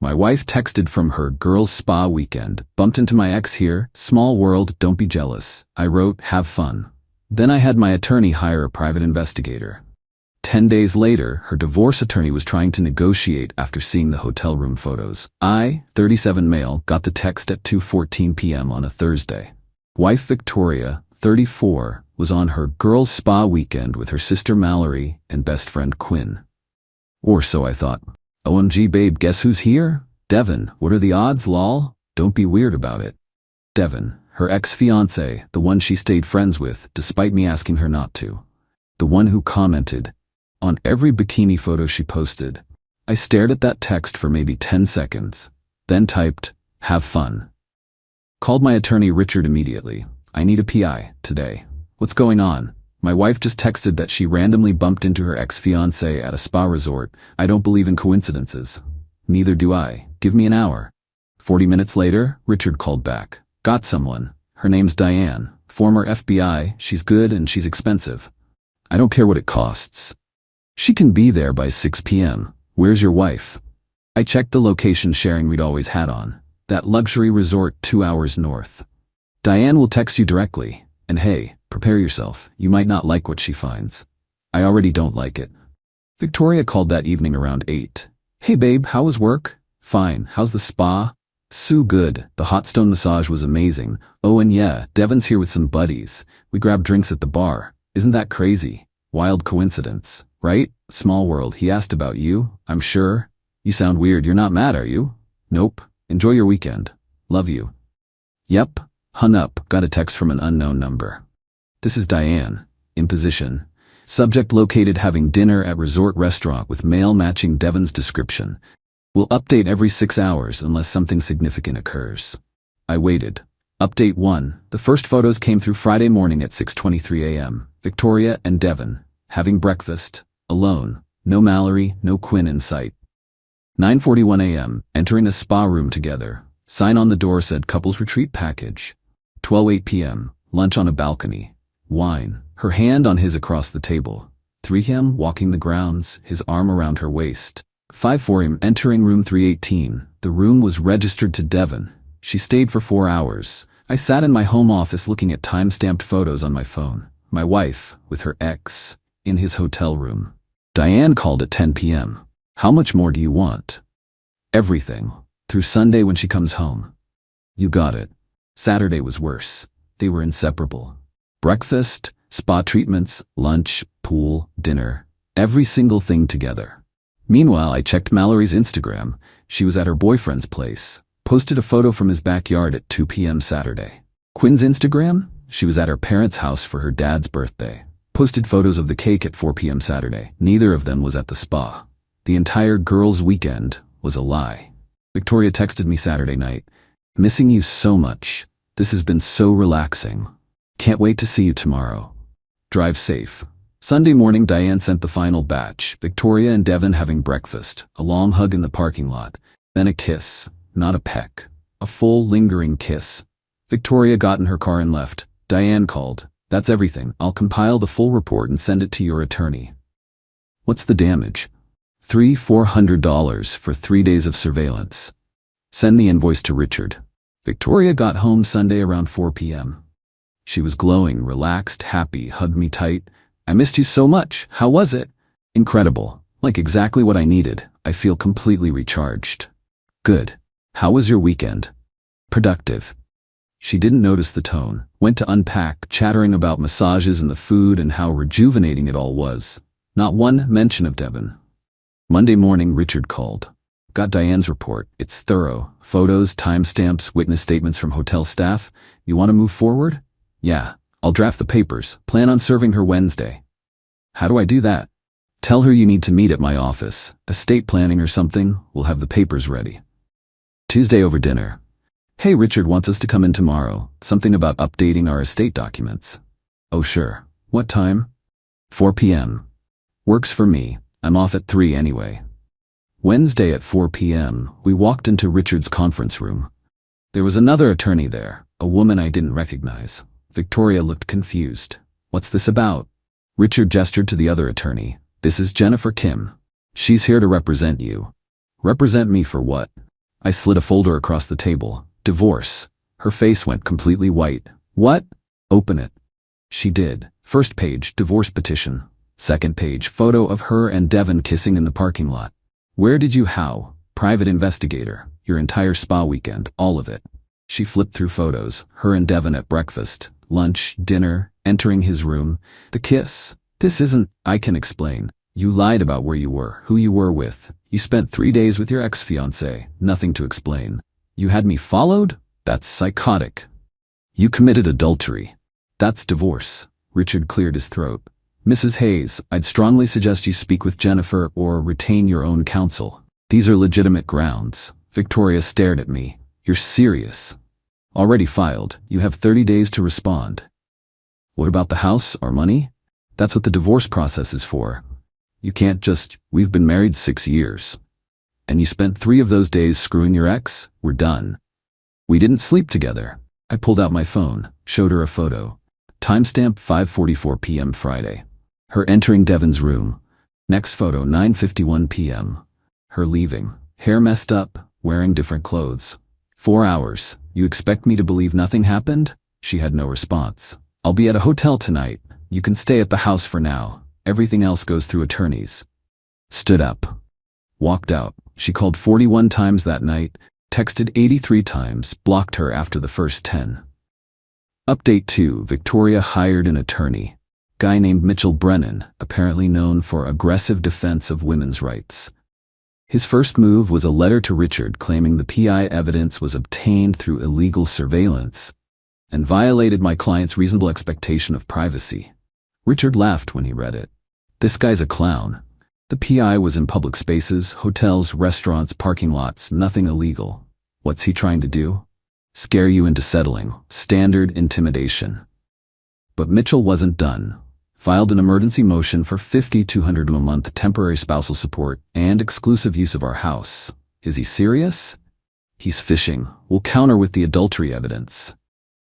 My wife texted from her girls' spa weekend. Bumped into my ex here. Small world, don't be jealous. I wrote, have fun. Then I had my attorney hire a private investigator. 10 days later, her divorce attorney was trying to negotiate after seeing the hotel room photos. I, 37 male, got the text at 2:14 p.m. on a Thursday. Wife Victoria, 34, was on her girls' spa weekend with her sister Mallory and best friend Quinn. Or so I thought. OMG babe, guess who's here? Devin. What are the odds, lol? Don't be weird about it. Devin, her ex-fiancé, the one she stayed friends with, despite me asking her not to. The one who commented on every bikini photo she posted. I stared at that text for maybe 10 seconds, then typed, have fun. Called my attorney Richard immediately. I need a PI, today. What's going on? My wife just texted that she randomly bumped into her ex-fiancé at a spa resort. I don't believe in coincidences. Neither do I. Give me an hour. 40 minutes later, Richard called back. Got someone. Her name's Diane. Former FBI. She's good and she's expensive. I don't care what it costs. She can be there by 6 p.m. Where's your wife? I checked the location sharing we'd always had on. That luxury resort 2 hours north. Diane will text you directly. And hey, prepare yourself. You might not like what she finds. I already don't like it. Victoria called that evening around 8. Hey babe, how was work? Fine. How's the spa? So good. The hot stone massage was amazing. Oh and yeah, Devin's here with some buddies. We grabbed drinks at the bar. Isn't that crazy? Wild coincidence, right? Small world. He asked about you, I'm sure. You sound weird. You're not mad, are you? Nope. Enjoy your weekend. Love you. Yep. Hung up. Got a text from an unknown number. This is Diane. In position. Subject located having dinner at resort restaurant with male matching Devin's description. Will update every 6 hours unless something significant occurs. I waited. Update 1. The first photos came through Friday morning at 6:23 a.m. Victoria and Devin. Having breakfast. Alone. No Mallory, no Quinn in sight. 9:41 a.m. Entering a spa room together. Sign on the door said couples retreat package. 12:08 p.m. Lunch on a balcony. Wine. Her hand on his across the table. 3 p.m. Walking the grounds, his arm around her waist. 5:04 a.m. Entering room 318. The room was registered to Devin. She stayed for 4 hours. I sat in my home office looking at time-stamped photos on my phone. My wife, with her ex, in his hotel room. Diane called at 10 p.m. How much more do you want? Everything. Through Sunday when she comes home. You got it. Saturday was worse. They were inseparable. Breakfast, spa treatments, lunch, pool, dinner. Every single thing together. Meanwhile, I checked Mallory's Instagram. She was at her boyfriend's place. Posted a photo from his backyard at 2 p.m. Saturday. Quinn's Instagram? She was at her parents' house for her dad's birthday. Posted photos of the cake at 4 p.m. Saturday. Neither of them was at the spa. The entire girls' weekend was a lie. Victoria texted me Saturday night. Missing you so much. This has been so relaxing. Can't wait to see you tomorrow. Drive safe. Sunday morning, Diane sent the final batch. Victoria and Devin having breakfast. A long hug in the parking lot. Then a kiss. Not a peck. A full, lingering kiss. Victoria got in her car and left. Diane called. That's everything. I'll compile the full report and send it to your attorney. What's the damage? $400 for 3 days of surveillance. Send the invoice to Richard. Victoria got home Sunday around 4 p.m. She was glowing, relaxed, happy, hugged me tight. I missed you so much. How was it? Incredible. Like exactly what I needed. I feel completely recharged. Good. How was your weekend? Productive. She didn't notice the tone. Went to unpack, chattering about massages and the food and how rejuvenating it all was. Not one mention of Devin. Monday morning, Richard called. Got Diane's report. It's thorough. Photos, timestamps, witness statements from hotel staff. You want to move forward? Yeah. I'll draft the papers. Plan on serving her Wednesday. How do I do that? Tell her you need to meet at my office. Estate planning or something. We'll have the papers ready. Tuesday over dinner. Hey, Richard wants us to come in tomorrow. Something about updating our estate documents. Oh, sure. What time? 4 p.m. Works for me. I'm off at 3 anyway. Wednesday at 4 p.m., we walked into Richard's conference room. There was another attorney there, a woman I didn't recognize. Victoria looked confused. What's this about? Richard gestured to the other attorney. This is Jennifer Kim. She's here to represent you. Represent me for what? I slid a folder across the table. Divorce. Her face went completely white. What? Open it. She did. First page, divorce petition. Second page, photo of her and Devin kissing in the parking lot. Where did you how? Private investigator. Your entire spa weekend, all of it. She flipped through photos, her and Devin at breakfast, lunch, dinner, entering his room. The kiss. This isn't, I can explain. You lied about where you were, who you were with. You spent 3 days with your ex-fiancé. Nothing to explain. You had me followed? That's psychotic. You committed adultery. That's divorce. Richard cleared his throat. Mrs. Hayes, I'd strongly suggest you speak with Jennifer or retain your own counsel. These are legitimate grounds. Victoria stared at me. You're serious. Already filed. You have 30 days to respond. What about the house or money? That's what the divorce process is for. You can't just, we've been married 6 years. And you spent 3 of those days screwing your ex? We're done. We didn't sleep together. I pulled out my phone, showed her a photo. Timestamp 5:44 p.m. Friday. Her entering Devin's room. Next photo 9:51 p.m. Her leaving. Hair messed up, wearing different clothes. 4 hours. You expect me to believe nothing happened? She had no response. I'll be at a hotel tonight. You can stay at the house for now. Everything else goes through attorneys. Stood up. Walked out. She called 41 times that night, texted 83 times, blocked her after the first 10. Update 2. Victoria hired an attorney. Guy named Mitchell Brennan, apparently known for aggressive defense of women's rights. His first move was a letter to Richard claiming the PI evidence was obtained through illegal surveillance and violated my client's reasonable expectation of privacy. Richard laughed when he read it. This guy's a clown. The PI was in public spaces, hotels, restaurants, parking lots, nothing illegal. What's he trying to do? Scare you into settling. Standard intimidation. But Mitchell wasn't done. Filed an emergency motion for $5,200 a month temporary spousal support and exclusive use of our house. Is he serious? He's fishing. We'll counter with the adultery evidence.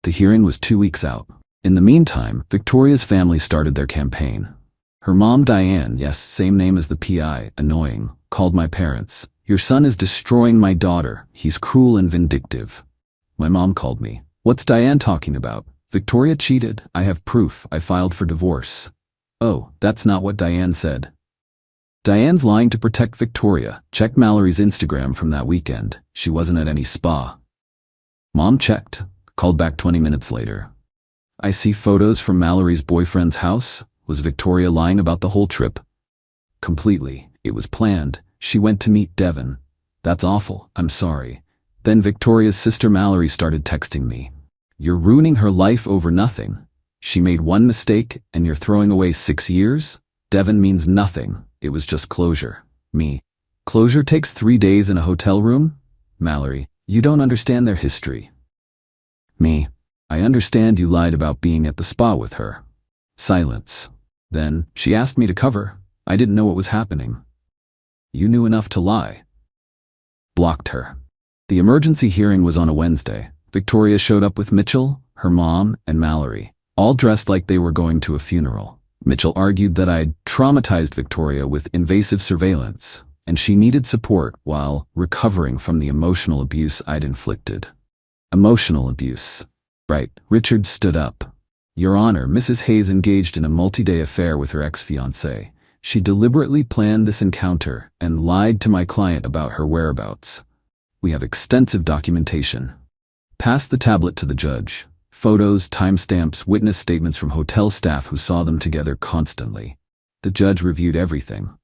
The hearing was 2 weeks out. In the meantime, Victoria's family started their campaign. Her mom, Diane, yes, same name as the PI, annoying, called my parents. Your son is destroying my daughter. He's cruel and vindictive. My mom called me. What's Diane talking about? Victoria cheated. I have proof. I filed for divorce. Oh, that's not what Diane said. Diane's lying to protect Victoria. Check Mallory's Instagram from that weekend. She wasn't at any spa. Mom checked. Called back 20 minutes later. I see photos from Mallory's boyfriend's house. Was Victoria lying about the whole trip? Completely. It was planned. She went to meet Devin. That's awful. I'm sorry. Then Victoria's sister Mallory started texting me. You're ruining her life over nothing. She made one mistake and you're throwing away 6 years? Devin means nothing. It was just closure. Me. Closure takes 3 days in a hotel room? Mallory. You don't understand their history. Me. I understand you lied about being at the spa with her. Silence. Then, she asked me to cover. I didn't know what was happening. You knew enough to lie. Blocked her. The emergency hearing was on a Wednesday. Victoria showed up with Mitchell, her mom, and Mallory, all dressed like they were going to a funeral. Mitchell argued that I'd traumatized Victoria with invasive surveillance, and she needed support while recovering from the emotional abuse I'd inflicted. Emotional abuse. Right. Richard stood up. Your Honor, Mrs. Hayes engaged in a multi-day affair with her ex-fiancé. She deliberately planned this encounter and lied to my client about her whereabouts. We have extensive documentation. Passed the tablet to the judge. Photos, timestamps, witness statements from hotel staff who saw them together constantly. The judge reviewed everything.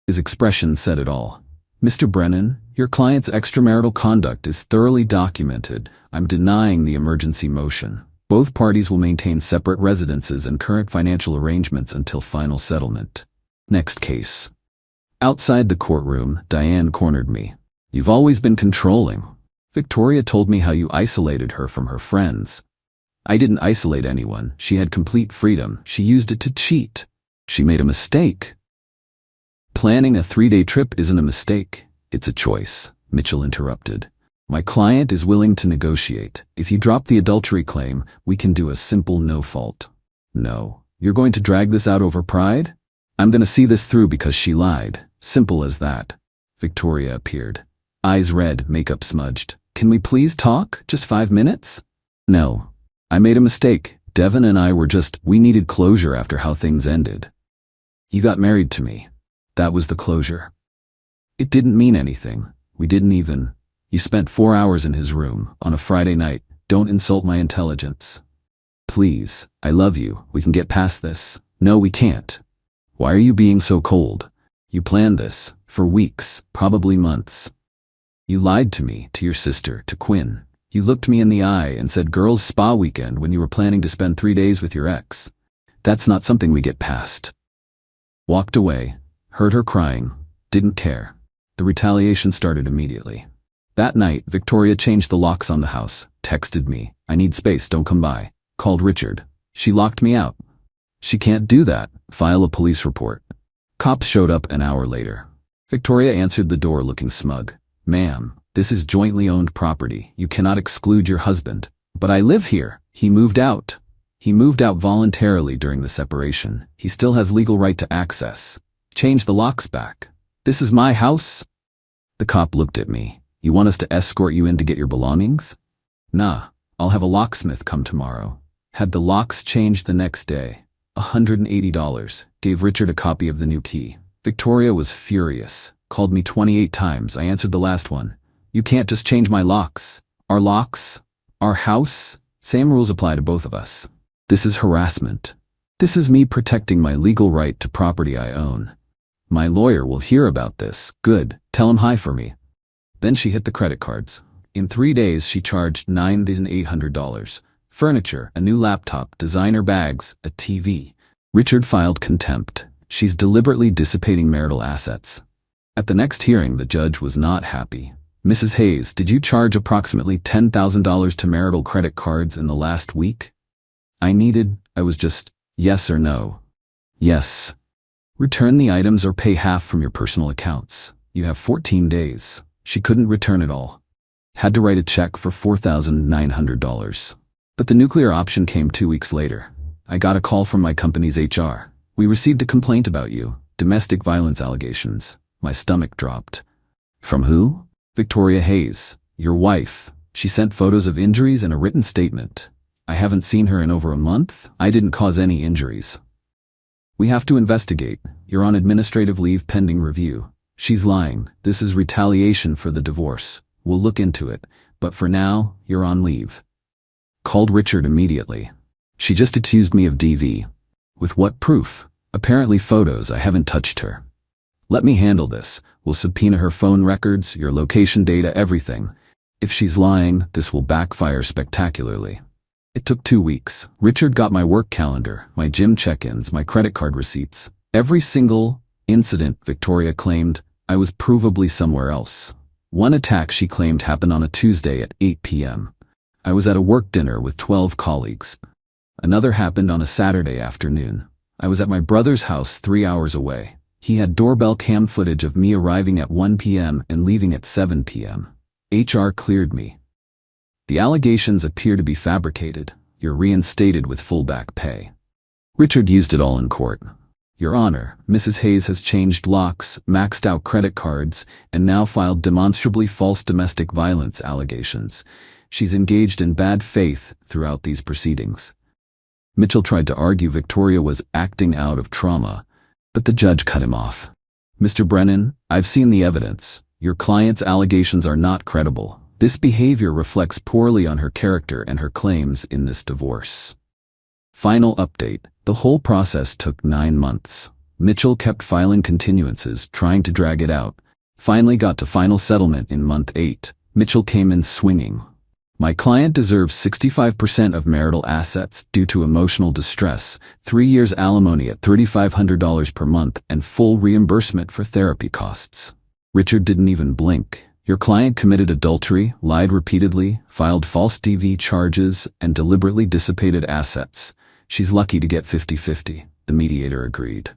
His expression said it all. Mr. Brennan, your client's extramarital conduct is thoroughly documented. I'm denying the emergency motion. Both parties will maintain separate residences and current financial arrangements until final settlement. Next case. Outside the courtroom, Diane cornered me. You've always been controlling. Victoria told me how you isolated her from her friends. I didn't isolate anyone. She had complete freedom. She used it to cheat. She made a mistake. Planning a 3-day trip isn't a mistake. It's a choice, Mitchell interrupted. My client is willing to negotiate. If you drop the adultery claim, we can do a simple no fault. No. You're going to drag this out over pride? I'm going to see this through because she lied. Simple as that. Victoria appeared. Eyes red, makeup smudged. Can we please talk? Just 5 minutes? No. I made a mistake. Devin and I we needed closure after how things ended. You got married to me. That was the closure. It didn't mean anything. You spent 4 hours in his room on a Friday night. Don't insult my intelligence. Please, I love you. We can get past this. No, we can't. Why are you being so cold? You planned this for weeks, probably months. You lied to me, to your sister, to Quinn. You looked me in the eye and said girls' spa weekend when you were planning to spend 3 days with your ex. That's not something we get past. Walked away, heard her crying, didn't care. The retaliation started immediately. That night, Victoria changed the locks on the house, texted me, I need space, don't come by. Called Richard. She locked me out. She can't do that. File a police report. Cops showed up an hour later. Victoria answered the door looking smug. Ma'am, this is jointly owned property. You cannot exclude your husband. But I live here. He moved out. He moved out voluntarily during the separation. He still has legal right to access. Change the locks back. This is my house. The cop looked at me. You want us to escort you in to get your belongings? Nah, I'll have a locksmith come tomorrow. Had the locks changed the next day. $180. Gave Richard a copy of the new key. Victoria was furious. Called me 28 times. I answered the last one. You can't just change my locks. Our locks? Our house? Same rules apply to both of us. This is harassment. This is me protecting my legal right to property I own. My lawyer will hear about this. Good. Tell him hi for me. Then she hit the credit cards. In 3 days, she charged $9,800. Furniture, a new laptop, designer bags, a TV. Richard filed contempt. She's deliberately dissipating marital assets. At the next hearing, the judge was not happy. Mrs. Hayes, did you charge approximately $10,000 to marital credit cards in the last week? I was just, yes or no. Yes. Return the items or pay half from your personal accounts. You have 14 days. She couldn't return it all. Had to write a check for $4,900. But the nuclear option came 2 weeks later. I got a call from my company's HR. We received a complaint about you. Domestic violence allegations. My stomach dropped. From who? Victoria Hayes. Your wife. She sent photos of injuries and a written statement. I haven't seen her in over a month. I didn't cause any injuries. We have to investigate. You're on administrative leave pending review. She's lying. This is retaliation for the divorce. We'll look into it. But for now, you're on leave. Called Richard immediately. She just accused me of DV. With what proof? Apparently photos. I haven't touched her. Let me handle this. We'll subpoena her phone records, your location data, everything. If she's lying, this will backfire spectacularly. It took 2 weeks. Richard got my work calendar, my gym check-ins, my credit card receipts. Every single incident, Victoria claimed, I was provably somewhere else. One attack she claimed happened on a Tuesday at 8 p.m. I was at a work dinner with 12 colleagues. Another happened on a Saturday afternoon. I was at my brother's house 3 hours away. He had doorbell cam footage of me arriving at 1 p.m. and leaving at 7 p.m. HR cleared me. The allegations appear to be fabricated. You're reinstated with full back pay. Richard used it all in court. Your Honor, Mrs. Hayes has changed locks, maxed out credit cards, and now filed demonstrably false domestic violence allegations. She's engaged in bad faith throughout these proceedings. Mitchell tried to argue Victoria was acting out of trauma, but the judge cut him off. Mr. Brennan, I've seen the evidence. Your client's allegations are not credible. This behavior reflects poorly on her character and her claims in this divorce. Final update. The whole process took 9 months. Mitchell kept filing continuances, trying to drag it out. Finally got to final settlement in month 8. Mitchell came in swinging. My client deserves 65% of marital assets due to emotional distress, 3 years alimony at $3,500 per month, and full reimbursement for therapy costs. Richard didn't even blink. Your client committed adultery, lied repeatedly, filed false DV charges, and deliberately dissipated assets. She's lucky to get 50-50, the mediator agreed.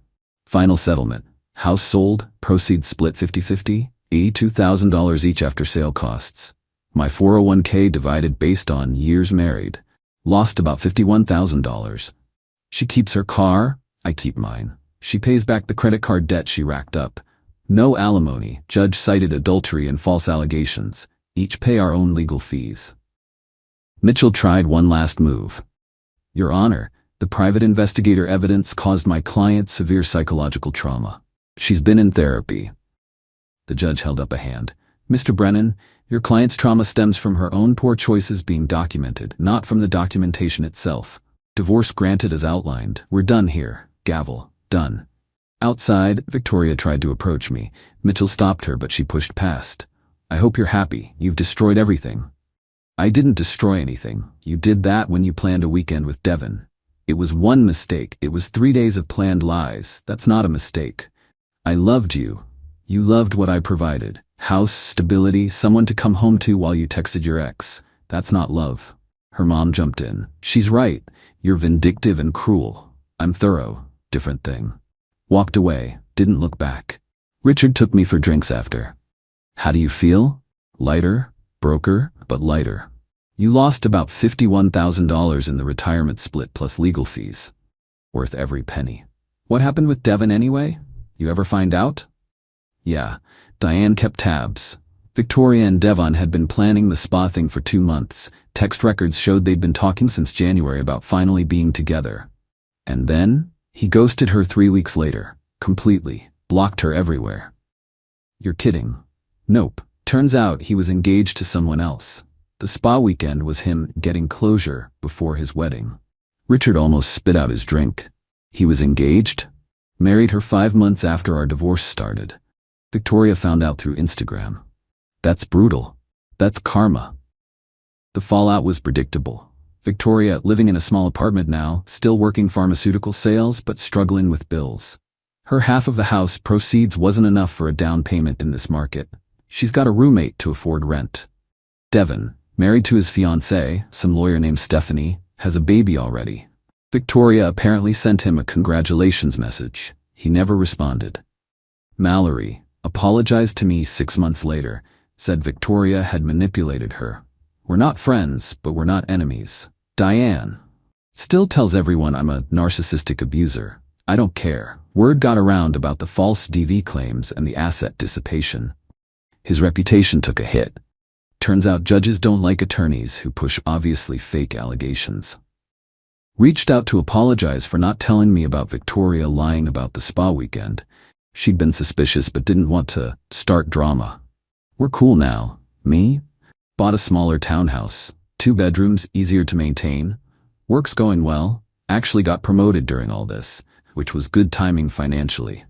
Final settlement. House sold, proceeds split 50-50, $82,000 each after sale costs. My 401k divided based on years married. Lost about $51,000. She keeps her car, I keep mine. She pays back the credit card debt she racked up. No alimony. Judge cited adultery and false allegations. Each pay our own legal fees. Mitchell tried one last move. Your Honor, the private investigator evidence caused my client severe psychological trauma. She's been in therapy. The judge held up a hand. Mr. Brennan, your client's trauma stems from her own poor choices being documented, not from the documentation itself. Divorce granted as outlined. We're done here. Gavel. Done. Outside, Victoria tried to approach me. Mitchell stopped her, but she pushed past. I hope you're happy. You've destroyed everything. I didn't destroy anything. You did that when you planned a weekend with Devon. It was one mistake. It was 3 days of planned lies. That's not a mistake. I loved you. You loved what I provided. House, stability, someone to come home to while you texted your ex. That's not love. Her mom jumped in. She's right. You're vindictive and cruel. I'm thorough. Different thing. Walked away. Didn't look back. Richard took me for drinks after. How do you feel? Lighter? Broker, but lighter. You lost about $51,000 in the retirement split plus legal fees. Worth every penny. What happened with Devon anyway? You ever find out? Yeah. Diane kept tabs. Victoria and Devon had been planning the spa thing for 2 months. Text records showed they'd been talking since January about finally being together. And then, he ghosted her 3 weeks later. Completely. Blocked her everywhere. You're kidding. Nope. Turns out he was engaged to someone else. The spa weekend was him getting closure before his wedding. Richard almost spit out his drink. He was engaged? Married her 5 months after our divorce started. Victoria found out through Instagram. That's brutal. That's karma. The fallout was predictable. Victoria, living in a small apartment now, still working pharmaceutical sales but struggling with bills. Her half of the house proceeds wasn't enough for a down payment in this market. She's got a roommate to afford rent. Devon, married to his fiancée, some lawyer named Stephanie, has a baby already. Victoria apparently sent him a congratulations message. He never responded. Mallory apologized to me 6 months later, said Victoria had manipulated her. We're not friends, but we're not enemies. Diane still tells everyone I'm a narcissistic abuser. I don't care. Word got around about the false DV claims and the asset dissipation. His reputation took a hit. Turns out judges don't like attorneys who push obviously fake allegations. Reached out to apologize for not telling me about Victoria lying about the spa weekend. She'd been suspicious but didn't want to start drama. We're cool now. Me? Bought a smaller townhouse. 2 bedrooms, easier to maintain. Work's going well. Actually got promoted during all this, which was good timing financially.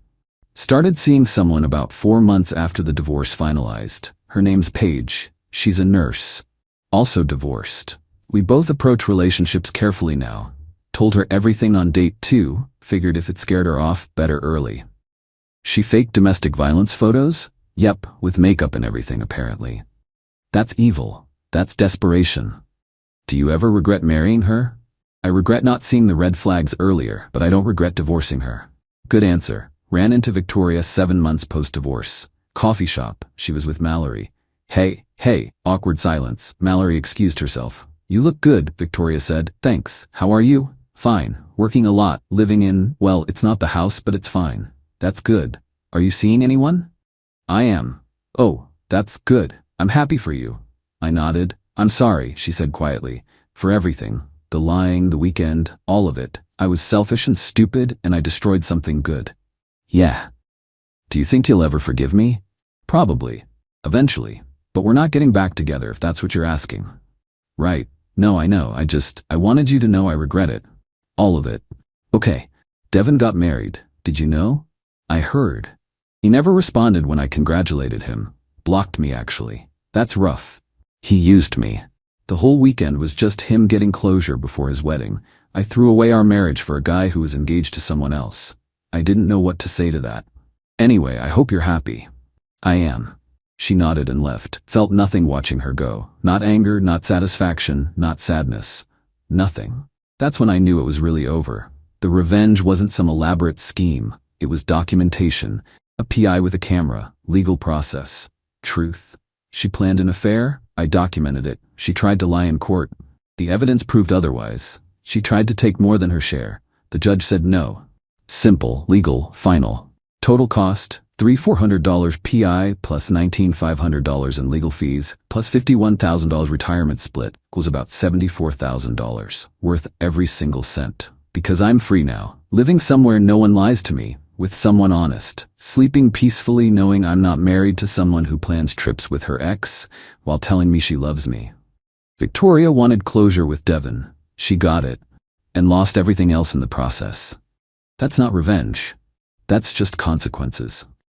Started seeing someone about 4 months after the divorce finalized. Her name's Paige. She's a nurse. Also divorced. We both approach relationships carefully now. Told her everything on date 2, figured if it scared her off, better early. She faked domestic violence photos? Yep, with makeup and everything apparently. That's evil. That's desperation. Do you ever regret marrying her? I regret not seeing the red flags earlier, but I don't regret divorcing her. Good answer. Ran into Victoria 7 months post-divorce. Coffee shop. She was with Mallory. Hey, awkward silence. Mallory excused herself. You look good, Victoria said. Thanks. How are you? Fine. Working a lot. Living in, well, it's not the house, but it's fine. That's good. Are you seeing anyone? I am. Oh, that's good. I'm happy for you. I nodded. I'm sorry, she said quietly. For everything. The lying, the weekend, all of it. I was selfish and stupid, and I destroyed something good. Yeah. Do you think he'll ever forgive me? Probably. Eventually. But we're not getting back together if that's what you're asking. Right. No, I know. I wanted you to know I regret it. All of it. Okay. Devon got married. Did you know? I heard. He never responded when I congratulated him. Blocked me, actually. That's rough. He used me. The whole weekend was just him getting closure before his wedding. I threw away our marriage for a guy who was engaged to someone else. I didn't know what to say to that. Anyway, I hope you're happy. I am. She nodded and left. Felt nothing watching her go. Not anger, not satisfaction, not sadness. Nothing. That's when I knew it was really over. The revenge wasn't some elaborate scheme. It was documentation. A PI with a camera. Legal process. Truth. She planned an affair. I documented it. She tried to lie in court. The evidence proved otherwise. She tried to take more than her share. The judge said no. Simple, legal, final. Total cost, $3,400 PI plus $19,500 in legal fees plus $51,000 retirement split equals about $74,000, worth every single cent. Because I'm free now, living somewhere no one lies to me, with someone honest, sleeping peacefully knowing I'm not married to someone who plans trips with her ex while telling me she loves me. Victoria wanted closure with Devon. She got it, and lost everything else in the process. That's not revenge. That's just consequences.